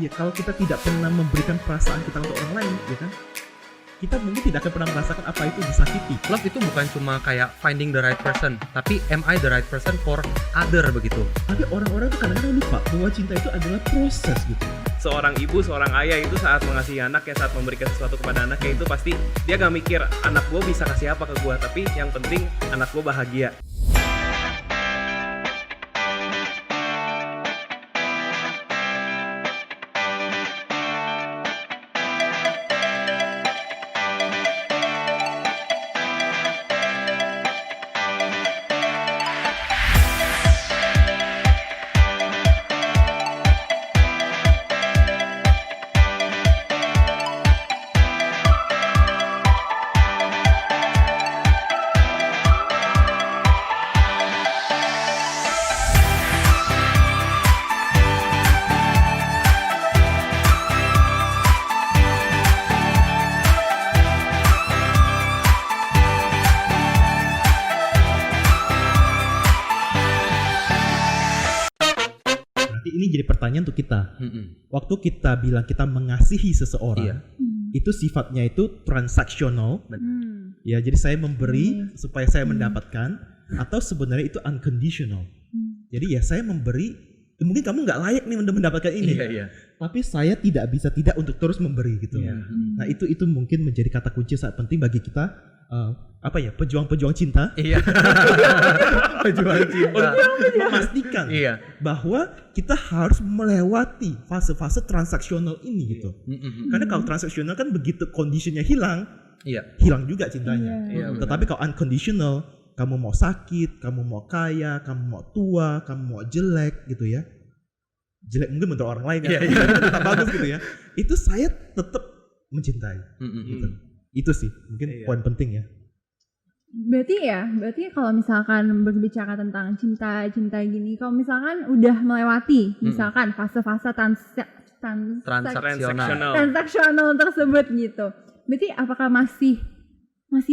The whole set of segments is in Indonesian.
Ya kalau kita tidak pernah memberikan perasaan kita untuk orang lain, ya kan, kita mungkin tidak akan pernah merasakan apa itu disakiti. Love itu bukan cuma kayak finding the right person, tapi am I the right person for other begitu. Tapi orang-orang tuh kadang-kadang lupa bahwa cinta itu adalah proses gitu. Seorang ibu, seorang ayah itu saat mengasihi anaknya, saat memberikan sesuatu kepada anaknya itu pasti dia gak mikir anak gue bisa kasih apa ke gue, tapi yang penting anak gue bahagia. Ini jadi pertanyaan untuk kita. Waktu kita bilang kita mengasihi seseorang, itu sifatnya itu transaksional. Ya, jadi saya memberi supaya saya mendapatkan, atau sebenarnya itu unconditional. Jadi ya saya memberi, mungkin kamu nggak layak nih untuk mendapatkan ini, tapi saya tidak bisa tidak untuk terus memberi gitu. Nah itu mungkin menjadi kata kunci sangat penting bagi kita. Pejuang-pejuang cinta. Pejuang cinta. Untuk memastikan bahwa kita harus melewati fase-fase transaksional ini gitu. Karena kalau transaksional kan begitu kondisinya hilang, hilang juga cintanya. Tetapi kalau unconditional, kamu mau sakit, kamu mau kaya, kamu mau tua, kamu mau jelek gitu ya. Jelek mungkin menurut orang lain ya, tetap bagus gitu ya. Itu saya tetap mencintai. Gitu. Itu sih mungkin poin penting ya. Berarti kalau misalkan berbicara tentang cinta gini, kalau misalkan udah melewati misalkan fase-fase transaksional tersebut gitu, berarti apakah masih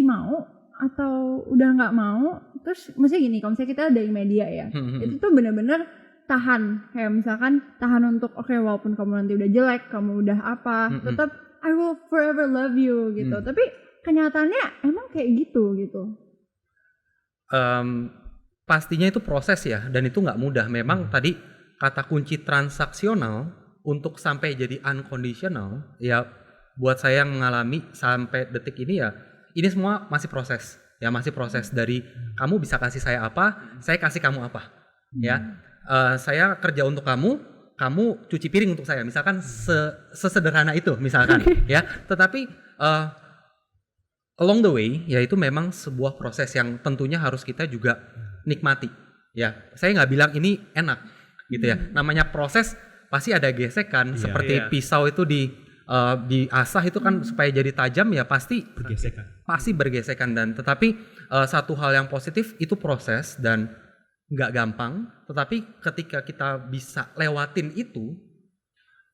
mau atau udah nggak mau? Terus maksudnya gini, kalau misalnya kita dari media ya, itu tuh benar-benar tahan, kayak misalkan tahan untuk walaupun kamu nanti udah jelek, kamu udah apa, tetap I will forever love you gitu. Tapi kenyataannya emang kayak gitu. Pastinya itu proses ya, dan itu nggak mudah. Memang tadi kata kunci transaksional untuk sampai jadi unconditional ya, buat saya yang mengalami sampai detik ini ya, ini semua masih proses ya, masih proses dari kamu bisa kasih saya apa, saya kasih kamu apa ya. Saya kerja untuk kamu cuci piring untuk saya, misalkan sesederhana itu misalkan ya. Tetapi along the way ya, itu memang sebuah proses yang tentunya harus kita juga nikmati ya. Saya nggak bilang ini enak gitu ya, namanya proses pasti ada gesekan. Seperti pisau itu diasah itu kan supaya jadi tajam ya, pasti bergesekan. Dan tetapi satu hal yang positif itu proses dan nggak gampang, tetapi ketika kita bisa lewatin itu,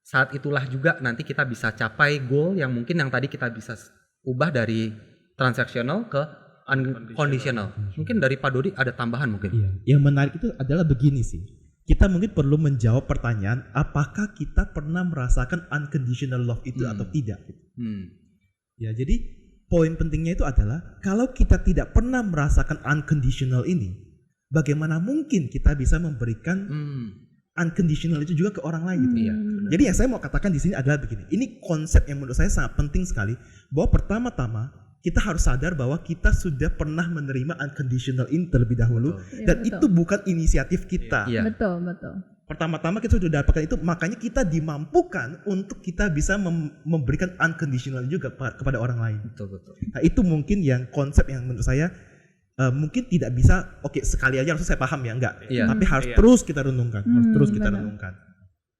saat itulah juga nanti kita bisa capai goal yang mungkin yang tadi kita bisa ubah dari transaksional ke unconditional. Mungkin dari Pak Dodi ada tambahan mungkin. Yang menarik itu adalah begini sih, kita mungkin perlu menjawab pertanyaan apakah kita pernah merasakan unconditional love itu atau tidak gitu. Ya, jadi poin pentingnya itu adalah kalau kita tidak pernah merasakan unconditional ini, bagaimana mungkin kita bisa memberikan unconditional itu juga ke orang lain gitu. Jadi yang saya mau katakan di sini adalah begini. Ini konsep yang menurut saya sangat penting sekali, bahwa pertama-tama kita harus sadar bahwa kita sudah pernah menerima unconditional ini terlebih dahulu, dan itu bukan inisiatif kita. Betul. Pertama-tama kita sudah dapatkan itu, makanya kita dimampukan untuk kita bisa memberikan unconditional juga kepada orang lain. Betul. Nah, itu mungkin yang konsep yang menurut saya mungkin tidak bisa sekali aja langsung saya paham ya, enggak. Tapi harus terus kita renungkan,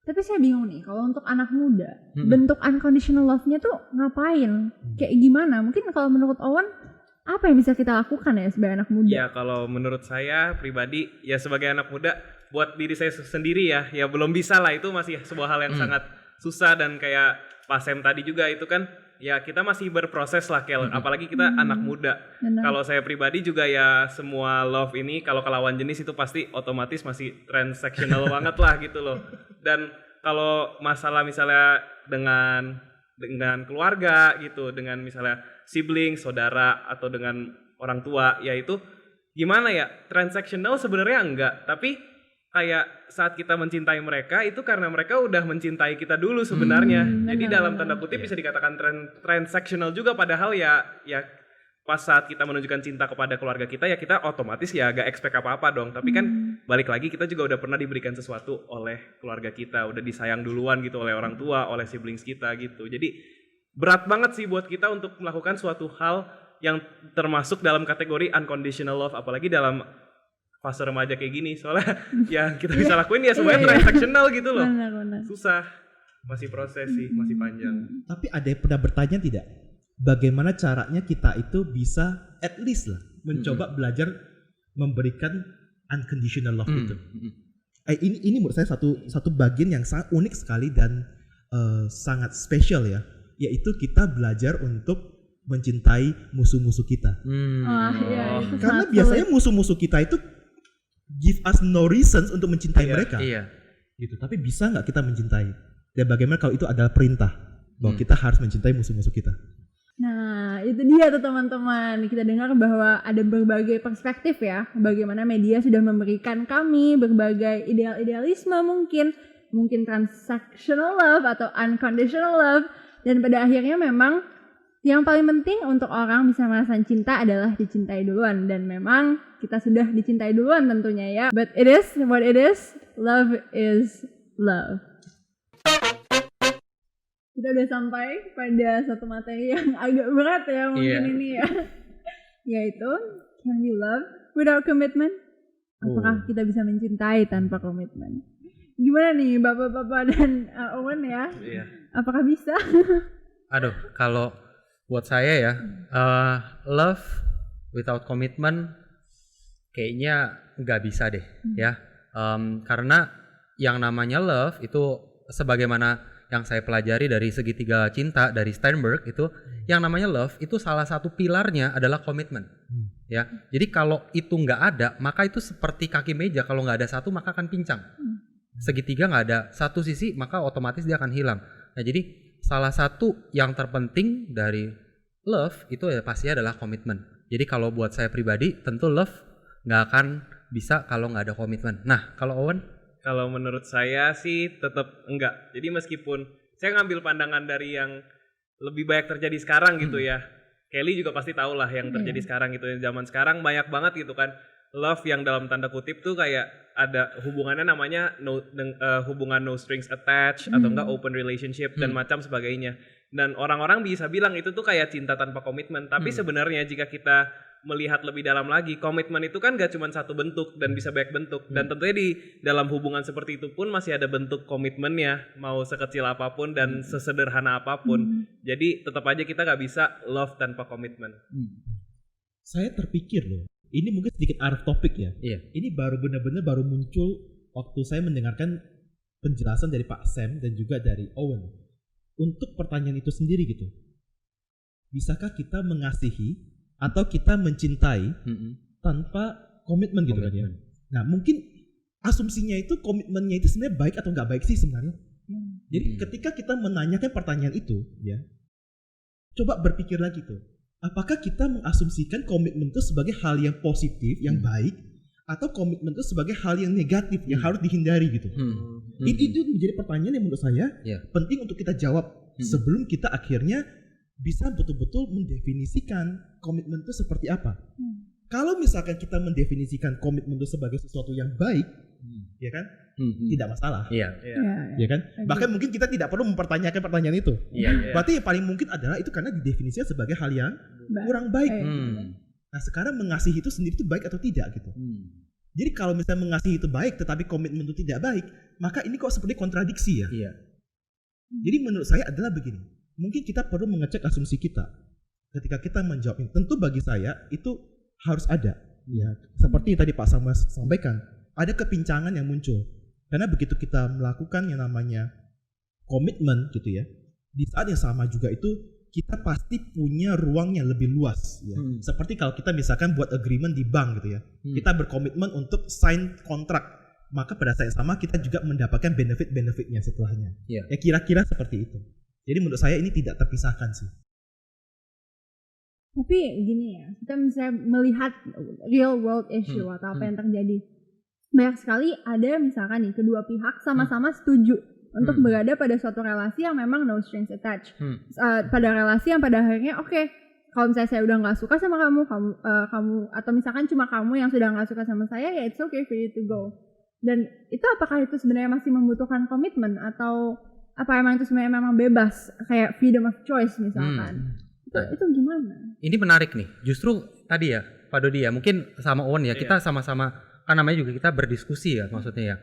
Tapi saya bingung nih, kalau untuk anak muda, bentuk unconditional love-nya tuh ngapain? Kayak gimana? Mungkin kalau menurut Owen, apa yang bisa kita lakukan ya sebagai anak muda? Ya kalau menurut saya pribadi, ya sebagai anak muda, buat diri saya sendiri ya belum bisa lah, itu masih sebuah hal yang sangat susah. Dan kayak Pak Sam tadi juga itu kan, ya kita masih berproses lah, apalagi kita anak muda. Kalau saya pribadi juga ya, semua love ini kalau ke lawan jenis itu pasti otomatis masih transaksional banget lah gitu loh. Dan kalau masalah misalnya dengan keluarga gitu, dengan misalnya sibling, saudara atau dengan orang tua, ya itu gimana ya, transactional sebenarnya enggak, tapi kayak saat kita mencintai mereka itu karena mereka udah mencintai kita dulu sebenarnya. Jadi dalam tanda kutip bisa dikatakan transactional juga, padahal ya pas saat kita menunjukkan cinta kepada keluarga kita ya kita otomatis ya gak expect apa-apa dong. Tapi kan balik lagi kita juga udah pernah diberikan sesuatu oleh keluarga kita, udah disayang duluan gitu oleh orang tua, oleh siblings kita gitu. Jadi berat banget sih buat kita untuk melakukan suatu hal yang termasuk dalam kategori unconditional love, apalagi dalam fase remaja kayak gini, soalnya yang kita bisa lakuin ya semuanya transactional gitu loh. Benar. Susah, masih proses sih, masih panjang. Tapi ada yang pernah bertanya tidak? Bagaimana caranya kita itu bisa at least lah mencoba belajar memberikan unconditional love itu. Ini menurut saya satu bagian yang sangat unik sekali dan sangat spesial ya, yaitu kita belajar untuk mencintai musuh-musuh kita. Karena biasanya musuh-musuh kita itu give us no reasons untuk mencintai mereka. Iya. Gitu. Tapi bisa nggak kita mencintai? Dan bagaimana kalau itu adalah perintah bahwa kita harus mencintai musuh-musuh kita? Nah, itu dia tuh teman-teman. Kita dengar bahwa ada berbagai perspektif ya, bagaimana media sudah memberikan kami berbagai idealisme, mungkin transactional love atau unconditional love, dan pada akhirnya memang yang paling penting untuk orang bisa merasakan cinta adalah dicintai duluan, dan memang kita sudah dicintai duluan tentunya ya. But it is what it is. Love is love. Kita udah sampai pada satu materi yang agak berat ya mungkin ini ya. Yaitu, can we love without commitment? Apakah kita bisa mencintai tanpa komitmen? Gimana nih Bapak-bapak dan Owen ya? Apakah bisa? Aduh, kalau buat saya ya, love without commitment kayaknya nggak bisa deh ya. Karena yang namanya love itu sebagaimana yang saya pelajari dari segitiga cinta dari Steinberg itu, yang namanya love itu salah satu pilarnya adalah komitmen. Ya, jadi kalau itu nggak ada, maka itu seperti kaki meja, kalau nggak ada satu maka akan pincang. Segitiga nggak ada satu sisi maka otomatis dia akan hilang. Nah, jadi salah satu yang terpenting dari love itu ya pasti adalah komitmen. Jadi kalau buat saya pribadi tentu love nggak akan bisa kalau nggak ada komitmen. Nah, kalau Owen? Kalau menurut saya sih tetap enggak. Jadi meskipun saya ngambil pandangan dari yang lebih banyak terjadi sekarang gitu ya. Kelly juga pasti tahu lah yang terjadi sekarang gitu. Zaman sekarang banyak banget gitu kan. Love yang dalam tanda kutip tuh kayak ada hubungannya namanya hubungan no strings attached atau enggak open relationship dan macam sebagainya. Dan orang-orang bisa bilang itu tuh kayak cinta tanpa komitmen. Tapi sebenarnya jika kita melihat lebih dalam lagi, komitmen itu kan gak cuma satu bentuk dan bisa banyak bentuk. Dan tentunya di dalam hubungan seperti itu pun masih ada bentuk komitmennya, mau sekecil apapun dan sesederhana apapun. Jadi tetap aja kita gak bisa love tanpa komitmen. Saya terpikir loh, ini mungkin sedikit out of topic ya. Ini baru benar-benar baru muncul waktu saya mendengarkan penjelasan dari Pak Sam dan juga dari Owen untuk pertanyaan itu sendiri gitu. Bisakah kita mengasihi atau kita mencintai tanpa komitmen gitu kan ya? Nah, mungkin asumsinya itu komitmennya itu sebenarnya baik atau nggak baik sih sebenarnya. Jadi ketika kita menanyakan pertanyaan itu ya, coba berpikir lagi tuh, apakah kita mengasumsikan komitmen itu sebagai hal yang positif, yang baik, atau komitmen itu sebagai hal yang negatif yang harus dihindari gitu. Itu menjadi pertanyaan yang menurut saya penting untuk kita jawab sebelum kita akhirnya bisa betul-betul mendefinisikan komitmen itu seperti apa. Kalau misalkan kita mendefinisikan komitmen itu sebagai sesuatu yang baik, ya kan, tidak masalah, ya kan. Bahkan mungkin kita tidak perlu mempertanyakan pertanyaan itu. Berarti yang paling mungkin adalah itu karena didefinisikan sebagai hal yang kurang baik. Nah, sekarang mengasihi itu sendiri itu baik atau tidak gitu. Jadi kalau misalnya mengasihi itu baik, tetapi komitmen itu tidak baik, maka ini kok seperti kontradiksi ya. Jadi menurut saya adalah begini. Mungkin kita perlu mengecek asumsi kita ketika kita menjawab ini. Tentu bagi saya itu harus ada, ya. Seperti tadi Pak Samuel sampaikan, ada kepincangan yang muncul karena begitu kita melakukan yang namanya komitmen gitu ya, di saat yang sama juga itu kita pasti punya ruang yang lebih luas, ya. Seperti kalau kita misalkan buat agreement di bank gitu ya, kita berkomitmen untuk sign kontrak maka pada saat yang sama kita juga mendapatkan benefit-benefitnya setelahnya. Iya. Ya kira-kira seperti itu. Jadi menurut saya ini tidak terpisahkan sih. Tapi gini ya, kita misalnya melihat real world issue atau apa yang terjadi. Banyak sekali ada misalkan nih kedua pihak sama-sama setuju untuk berada pada suatu relasi yang memang no strings attached. Pada relasi yang pada akhirnya oke, kalau misalnya saya udah nggak suka sama kamu atau misalkan cuma kamu yang sudah nggak suka sama saya, ya it's okay for you to go. Dan itu apakah itu sebenarnya masih membutuhkan komitmen atau apa emang itu sebenarnya memang bebas kayak freedom of choice misalkan? Itu gimana? Ini menarik nih. Justru tadi ya Pak Dodi ya, mungkin sama Owen ya, kita sama-sama kan namanya juga kita berdiskusi ya maksudnya ya.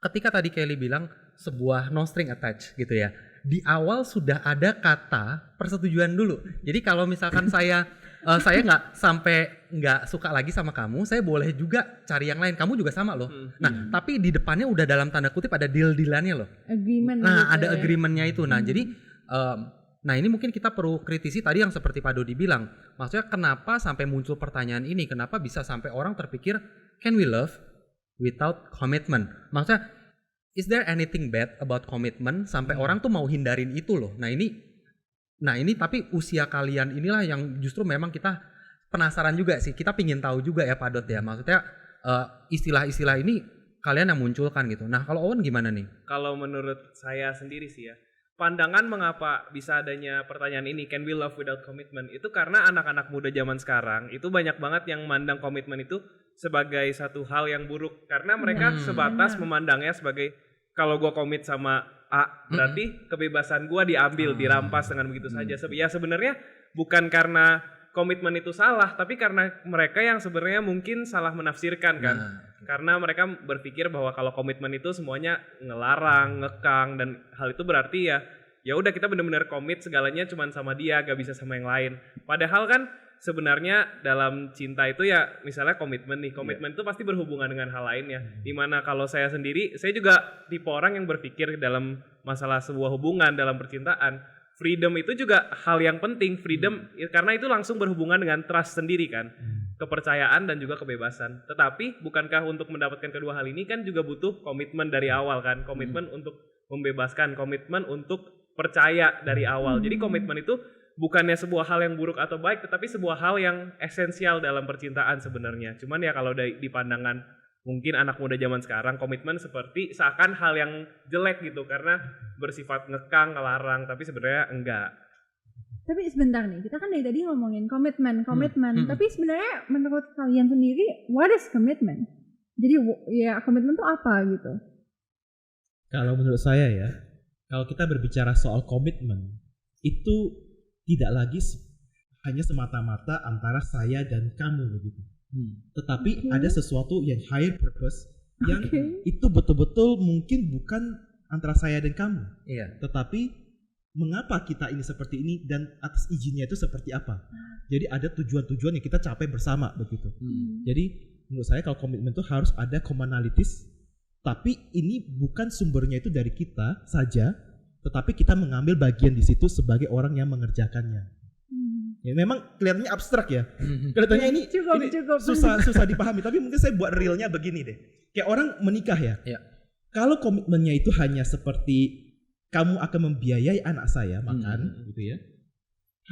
Ketika tadi Kelly bilang sebuah no string attached gitu ya, di awal sudah ada kata persetujuan dulu. Jadi kalau misalkan saya nggak suka lagi sama kamu, saya boleh juga cari yang lain. Kamu juga sama loh. Nah, tapi di depannya udah dalam tanda kutip ada deal-dealannya loh. Agreement. Nah, gitu ada ya. agreementnya itu. Nah, jadi nah ini mungkin kita perlu kritisi tadi yang seperti Pak Dodi bilang. Maksudnya kenapa sampai muncul pertanyaan ini? Kenapa bisa sampai orang terpikir can we love without commitment? Maksudnya is there anything bad about commitment sampai orang tuh mau hindarin itu loh. Nah ini tapi usia kalian inilah yang justru memang kita penasaran juga sih. Kita pingin tahu juga ya Pak Dot ya. Maksudnya istilah-istilah ini kalian yang munculkan gitu. Nah kalau Owen gimana nih? Kalau menurut saya sendiri sih ya, pandangan mengapa bisa adanya pertanyaan ini, can we love without commitment, itu karena anak-anak muda zaman sekarang itu banyak banget yang mandang komitmen itu sebagai satu hal yang buruk. Karena mereka sebatas memandangnya sebagai kalau gue komit sama A, berarti kebebasan gue diambil, dirampas dengan begitu saja. Ya sebenarnya bukan karena komitmen itu salah, tapi karena mereka yang sebenarnya mungkin salah menafsirkan kan. Karena mereka berpikir bahwa kalau komitmen itu semuanya ngelarang, ngekang, dan hal itu berarti ya udah kita benar-benar komit segalanya cuman sama dia, gak bisa sama yang lain. Padahal kan sebenarnya dalam cinta itu ya misalnya komitmen itu pasti berhubungan dengan hal lainnya. Dimana kalau saya sendiri, saya juga tipe orang yang berpikir dalam masalah sebuah hubungan, dalam percintaan, freedom itu juga hal yang penting. Freedom karena itu langsung berhubungan dengan trust sendiri kan, kepercayaan dan juga kebebasan. Tetapi bukankah untuk mendapatkan kedua hal ini kan juga butuh komitmen dari awal kan, komitmen untuk membebaskan, komitmen untuk percaya dari awal. Jadi komitmen itu bukannya sebuah hal yang buruk atau baik, tetapi sebuah hal yang esensial dalam percintaan sebenarnya. Cuman ya kalau di pandangan mungkin anak muda zaman sekarang, komitmen seperti seakan hal yang jelek gitu karena bersifat ngekang, ngelarang, tapi sebenarnya enggak. Tapi sebentar nih, kita kan dari tadi ngomongin komitmen. Tapi sebenarnya menurut kalian sendiri, what is commitment? Jadi ya komitmen itu apa gitu? Kalau menurut saya ya, kalau kita berbicara soal komitmen, itu tidak lagi hanya semata-mata antara saya dan kamu begitu. Tetapi ada sesuatu yang higher purpose yang itu betul-betul mungkin bukan antara saya dan kamu. Iya. Tetapi mengapa kita ini seperti ini dan atas izinnya itu seperti apa. Jadi ada tujuan-tujuan yang kita capai bersama begitu. Jadi menurut saya kalau komitmen itu harus ada commonalities, tapi ini bukan sumbernya itu dari kita saja, tetapi kita mengambil bagian di situ sebagai orang yang mengerjakannya. Ya, memang kelihatannya abstrak ya. Kelihatannya ini cukup. susah dipahami, tapi mungkin saya buat realnya begini deh. Kayak orang menikah ya. Kalau komitmennya itu hanya seperti kamu akan membiayai anak saya makan gitu ya.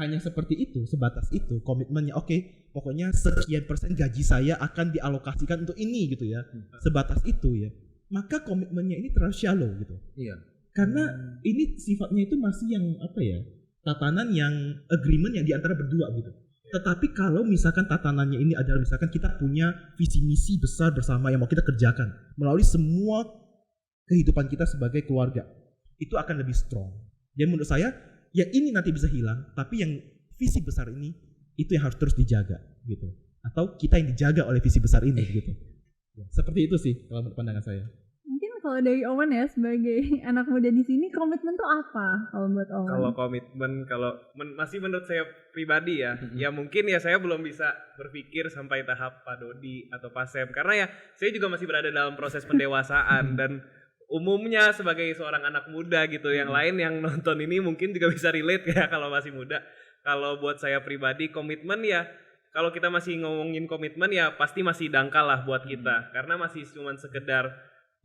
Hanya seperti itu, sebatas itu komitmennya. Oke, pokoknya sekian persen gaji saya akan dialokasikan untuk ini gitu ya. Sebatas itu ya. Maka komitmennya ini terlalu shallow gitu. Iya. Karena ini sifatnya itu masih yang apa ya? Tatanan yang agreement yang diantara berdua gitu. Tetapi kalau misalkan tatanannya ini adalah misalkan kita punya visi misi besar bersama yang mau kita kerjakan melalui semua kehidupan kita sebagai keluarga, itu akan lebih strong. Jadi menurut saya yang ini nanti bisa hilang, tapi yang visi besar ini itu yang harus terus dijaga gitu. Atau kita yang dijaga oleh visi besar ini gitu. Ya, seperti itu sih kalau menurut pandangan saya. Kalau dari Owen ya sebagai anak muda di sini, komitmen tuh apa kalau buat Owen? Kalau komitmen, masih menurut saya pribadi ya, ya mungkin ya saya belum bisa berpikir sampai tahap Pak Dodi atau Pak Sam, karena ya saya juga masih berada dalam proses pendewasaan dan umumnya sebagai seorang anak muda gitu, yang lain yang nonton ini mungkin juga bisa relate ya kalau masih muda. Kalau buat saya pribadi komitmen ya, kalau kita masih ngomongin komitmen ya pasti masih dangkal lah buat kita karena masih cuma sekedar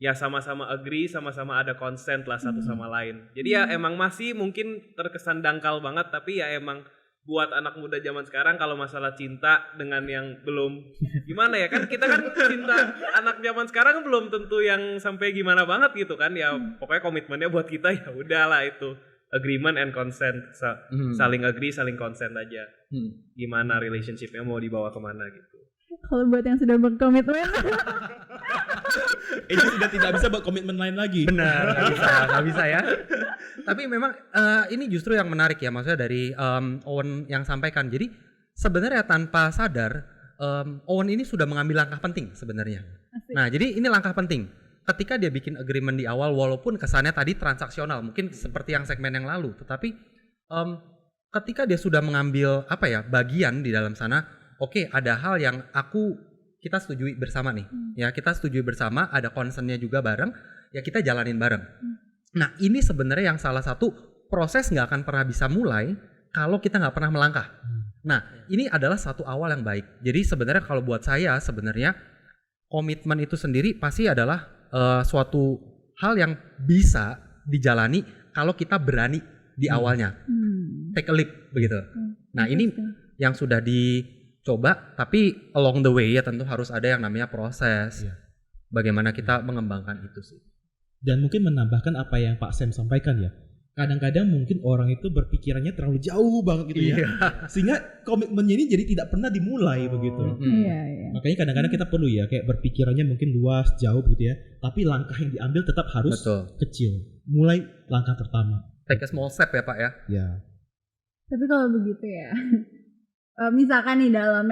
ya sama-sama agree, sama-sama ada consent lah satu sama lain. Jadi ya emang masih mungkin terkesan dangkal banget tapi ya emang buat anak muda zaman sekarang kalau masalah cinta dengan yang belum gimana ya kan kita kan cinta anak zaman sekarang belum tentu yang sampai gimana banget gitu kan ya pokoknya komitmennya buat kita ya udahlah itu agreement and consent saling agree saling consent aja gimana relationshipnya mau dibawa kemana gitu. Kalau buat yang sudah berkomitmen ini sudah tidak bisa buat komitmen lain lagi. Benar, nggak bisa ya. Tapi memang ini justru yang menarik ya, maksudnya dari Owen yang sampaikan. Jadi sebenarnya tanpa sadar Owen ini sudah mengambil langkah penting sebenarnya. Nah, jadi ini langkah penting. Ketika dia bikin agreement di awal, walaupun kesannya tadi transaksional, mungkin seperti yang segmen yang lalu, tetapi ketika dia sudah mengambil bagian di dalam sana, oke, ada hal yang kita setujui bersama nih, ya kita setujui bersama, ada concernnya juga bareng, ya kita jalanin bareng. Nah ini sebenarnya yang salah satu proses nggak akan pernah bisa mulai kalau kita nggak pernah melangkah. Nah ini adalah satu awal yang baik. Jadi sebenarnya kalau buat saya sebenarnya komitmen itu sendiri pasti adalah suatu hal yang bisa dijalani kalau kita berani di awalnya, take a leap begitu. Nah ini yang sudah coba, tapi along the way ya tentu harus ada yang namanya proses. Bagaimana kita mengembangkan itu sih. Dan mungkin menambahkan apa yang Pak Sam sampaikan ya. Kadang-kadang mungkin orang itu berpikirannya terlalu jauh banget gitu ya. Sehingga komitmennya ini jadi tidak pernah dimulai begitu. Makanya kadang-kadang kita perlu ya kayak berpikirannya mungkin luas, jauh gitu ya. Tapi langkah yang diambil tetap harus kecil. Mulai langkah pertama. Take a small step ya Pak ya. Ya. Tapi kalau begitu ya. Misalkan nih dalam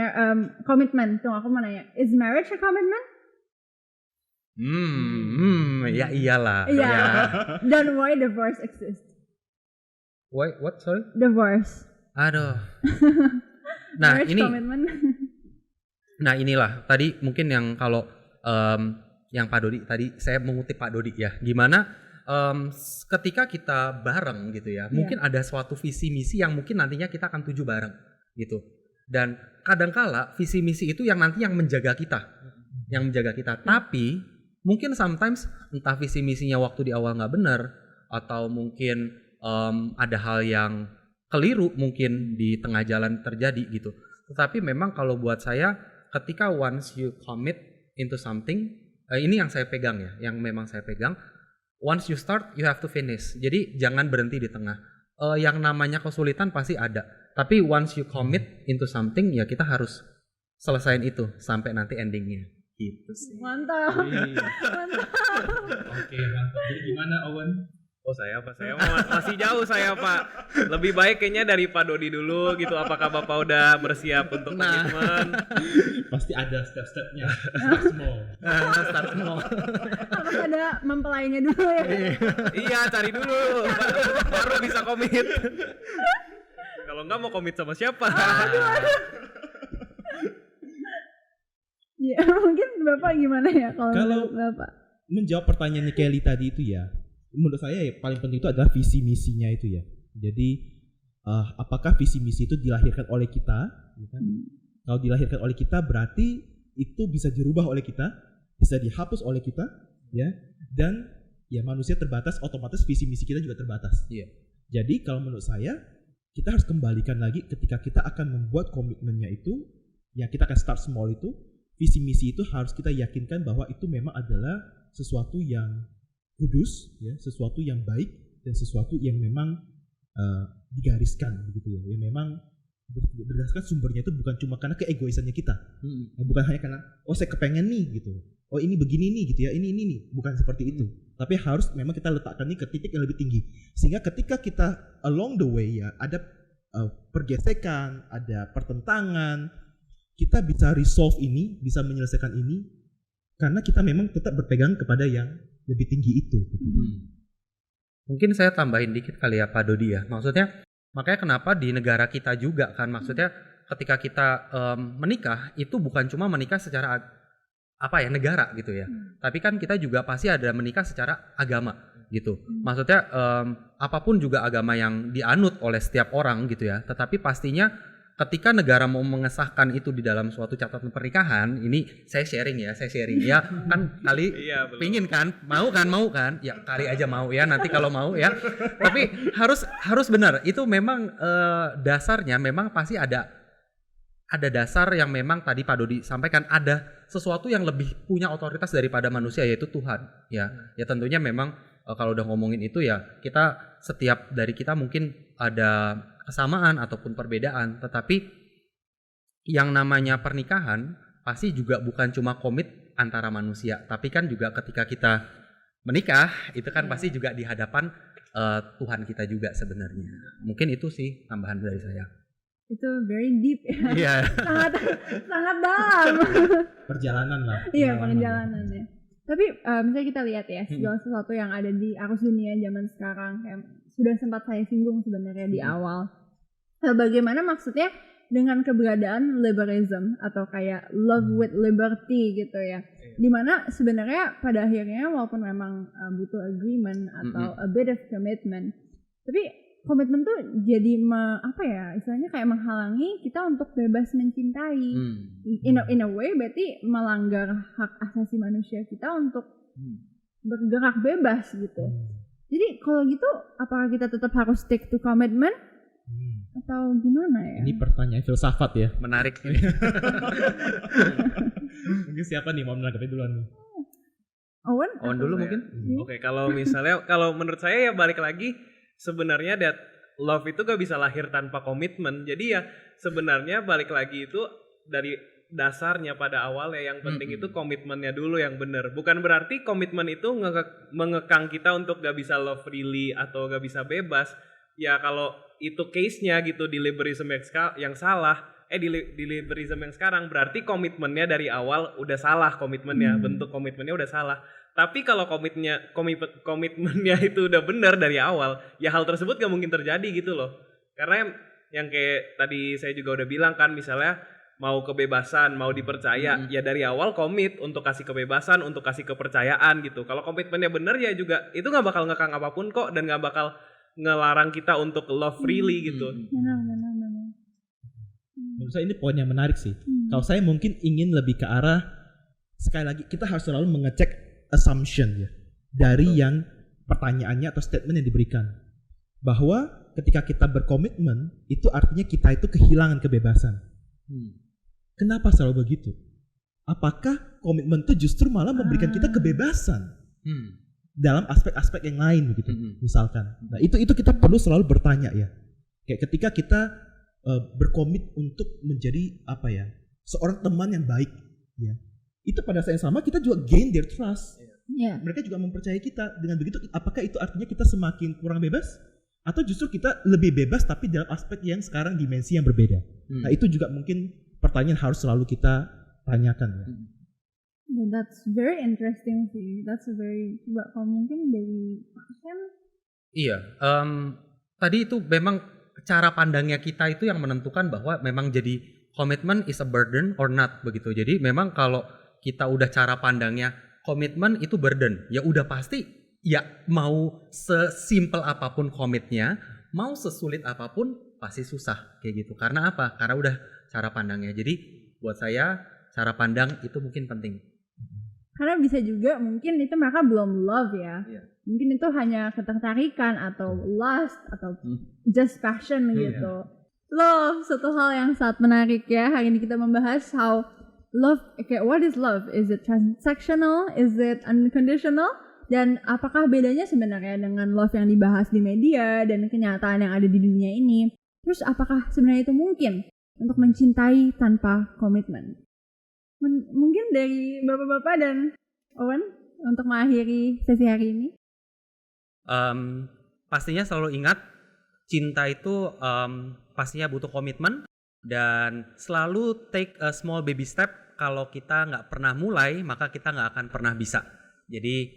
komitmen, tuh aku mau nanya, is marriage a commitment? Ya iyalah. Iya. Dan why divorce exists? Why? What? Sorry? Divorce. Aduh. Nah marriage ini. Commitment. Nah inilah tadi mungkin yang kalau yang Pak Dodi tadi saya mengutip Pak Dodi ya. Gimana ketika kita bareng gitu ya, mungkin ada suatu visi misi yang mungkin nantinya kita akan tuju bareng gitu. Dan kadangkala visi misi itu yang nanti yang menjaga kita. Tapi mungkin sometimes entah visi misinya waktu di awal nggak benar atau mungkin ada hal yang keliru mungkin di tengah jalan terjadi gitu. Tetapi memang kalau buat saya ketika once you commit into something, ini yang saya pegang ya, yang memang saya pegang. Once you start, you have to finish. Jadi jangan berhenti di tengah. Yang namanya kesulitan pasti ada. Tapi once you commit into something, ya kita harus selesain itu sampai nanti endingnya. Gitu sih. Mantap. Mantap. Oke, mantap. Jadi gimana Owen? Oh saya masih jauh saya Pak. Lebih baik kayaknya dari Pak Dodi dulu gitu. Apakah Bapak udah bersiap untuk komitmen? Pasti ada step-stepnya. Start small. Harus ada mempelainya dulu ya. Iya cari dulu. Baru bisa komit. Kalau enggak mau komit sama siapa? Ya mungkin Bapak gimana ya kalau Bapak? Menjawab pertanyaannya Kelly tadi itu ya. Menurut saya ya, paling penting itu adalah visi misinya itu ya. Jadi apakah visi misi itu dilahirkan oleh kita? Ya kan? Kalau dilahirkan oleh kita berarti itu bisa dirubah oleh kita, bisa dihapus oleh kita, ya. Dan ya manusia terbatas, otomatis visi misi kita juga terbatas. Iya. Jadi kalau menurut saya kita harus kembalikan lagi ketika kita akan membuat komitmennya itu, ya kita akan start small itu, visi misi itu harus kita yakinkan bahwa itu memang adalah sesuatu yang kudus, ya, sesuatu yang baik dan sesuatu yang memang digariskan begitu ya. Yang memang berdasarkan sumbernya itu bukan cuma karena keegoisannya kita, bukan hanya karena saya kepengen nih gitu, ini begini nih gitu ya, ini nih, bukan seperti itu. Tapi harus memang kita letakkan ini ke titik yang lebih tinggi, sehingga ketika kita along the way ya ada pergesekan, ada pertentangan, kita bisa resolve ini, bisa menyelesaikan ini, karena kita memang tetap berpegang kepada yang lebih tinggi itu. Mungkin saya tambahin dikit kali ya Pak Dodi ya. Maksudnya makanya kenapa di negara kita juga kan, maksudnya ketika kita menikah itu bukan cuma menikah secara negara gitu ya. Tapi kan kita juga pasti ada menikah secara agama gitu. Maksudnya apapun juga agama yang dianut oleh setiap orang gitu ya. Tetapi pastinya ketika negara mau mengesahkan itu di dalam suatu catatan pernikahan, ini saya sharing ya kan kali pingin kan, mau kan, ya kali aja mau ya nanti kalau mau ya, tapi harus benar itu memang dasarnya memang pasti ada dasar yang memang tadi Pak Dodi sampaikan, ada sesuatu yang lebih punya otoritas daripada manusia yaitu Tuhan ya tentunya memang kalau udah ngomongin itu ya setiap dari kita mungkin ada kesamaan ataupun perbedaan, tetapi yang namanya pernikahan pasti juga bukan cuma komit antara manusia, tapi kan juga ketika kita menikah itu kan pasti juga di hadapan Tuhan kita juga sebenarnya. Mungkin itu sih tambahan dari saya. Itu very deep ya. Iya. sangat dalam. Perjalanan lah. Iya, perjalanannya. Tapi misalnya kita lihat ya segala sesuatu yang ada di arus dunia zaman sekarang, kayak sudah sempat saya singgung sebenarnya di awal. Bagaimana maksudnya dengan keberadaan liberalism atau kayak love with liberty gitu ya, dimana sebenarnya pada akhirnya walaupun memang butuh agreement atau a bit of commitment, tapi komitmen tuh jadi istilahnya kayak menghalangi kita untuk bebas mencintai. In a way berarti melanggar hak asasi manusia kita untuk bergerak bebas gitu. Jadi kalau gitu apakah kita tetap harus stick to commitment atau gimana ya? Ini pertanyaan filsafat ya. Menarik. Mungkin siapa nih mau menanggapi duluan nih? Owen dulu mungkin. Oke, kalau misalnya kalau menurut saya ya balik lagi sebenarnya that love itu gak bisa lahir tanpa komitmen. Jadi ya sebenarnya balik lagi itu dari dasarnya pada awalnya yang penting itu komitmennya dulu yang benar. Bukan berarti komitmen itu mengekang kita untuk gak bisa love freely atau gak bisa bebas. Ya kalau itu case-nya gitu di liberalism yang salah, di liberalism yang sekarang berarti komitmennya dari awal udah salah komitmennya, bentuk komitmennya udah salah. Tapi kalau komitmennya itu udah benar dari awal, ya hal tersebut gak mungkin terjadi gitu loh. Karena yang kayak tadi saya juga udah bilang kan, misalnya mau kebebasan, mau dipercaya, ya dari awal komit untuk kasih kebebasan, untuk kasih kepercayaan gitu. Kalau komitmennya benar ya juga itu gak bakal ngekang apapun kok, dan gak bakal ngelarang kita untuk love freely gitu. Benar. Menurut saya ini poin yang menarik sih. Kalau saya mungkin ingin lebih ke arah, sekali lagi kita harus selalu mengecek assumption ya dari yang pertanyaannya atau statement yang diberikan, bahwa ketika kita berkomitmen itu artinya kita itu kehilangan kebebasan. Kenapa selalu begitu? Apakah komitmen itu justru malah memberikan kita kebebasan dalam aspek-aspek yang lain begitu, misalkan. Nah itu kita perlu selalu bertanya ya. Kayak ketika kita berkomit untuk menjadi seorang teman yang baik ya. Itu pada saat yang sama kita juga gain their trust. Mereka juga mempercayai kita. Dengan begitu apakah itu artinya kita semakin kurang bebas? Atau justru kita lebih bebas tapi dalam aspek yang sekarang dimensi yang berbeda? Nah itu juga mungkin pertanyaan harus selalu kita tanyakan ya. That's very interesting sih. That's a very, kalau mungkin dari Pak Sam. Iya, tadi itu memang cara pandangnya kita itu yang menentukan bahwa memang jadi commitment is a burden or not begitu. Jadi memang kalau kita udah cara pandangnya komitmen itu burden, ya udah pasti ya mau sesimpel apapun komitnya, mau sesulit apapun pasti susah kayak gitu. Karena apa? Karena udah cara pandangnya. Jadi buat saya cara pandang itu mungkin penting. Karena bisa juga mungkin itu mereka belum love ya. Mungkin itu hanya ketertarikan atau lust atau just passion gitu. Love, satu hal yang sangat menarik ya. Hari ini kita membahas how love, what is love? Is it transactional? Is it unconditional? Dan apakah bedanya sebenarnya dengan love yang dibahas di media dan kenyataan yang ada di dunia ini? Terus apakah sebenarnya itu mungkin untuk mencintai tanpa komitmen? Mungkin dari Bapak-Bapak dan Owen untuk mengakhiri sesi hari ini. Pastinya selalu ingat cinta itu pastinya butuh komitmen, dan selalu take a small baby step. Kalau kita nggak pernah mulai, maka kita nggak akan pernah bisa. Jadi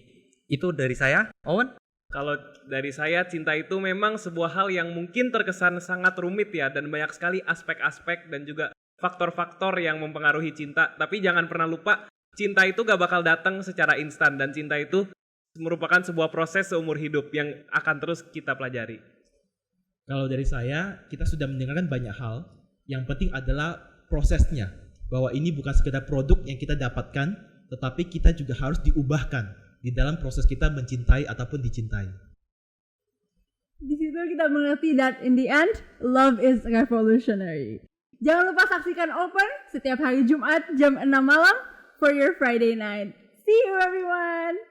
itu dari saya. Owen? Kalau dari saya, cinta itu memang sebuah hal yang mungkin terkesan sangat rumit ya, dan banyak sekali aspek-aspek dan juga faktor-faktor yang mempengaruhi cinta. Tapi jangan pernah lupa, cinta itu gak bakal datang secara instan, dan cinta itu merupakan sebuah proses seumur hidup yang akan terus kita pelajari. Kalau dari saya, kita sudah mendengarkan banyak hal Yang penting adalah prosesnya, bahwa ini bukan sekedar produk yang kita dapatkan, tetapi kita juga harus diubahkan di dalam proses kita mencintai ataupun dicintai. Di situ kita mengerti that in the end, love is revolutionary. Jangan lupa saksikan Open setiap hari Jumat jam 6 malam for your Friday night. See you everyone!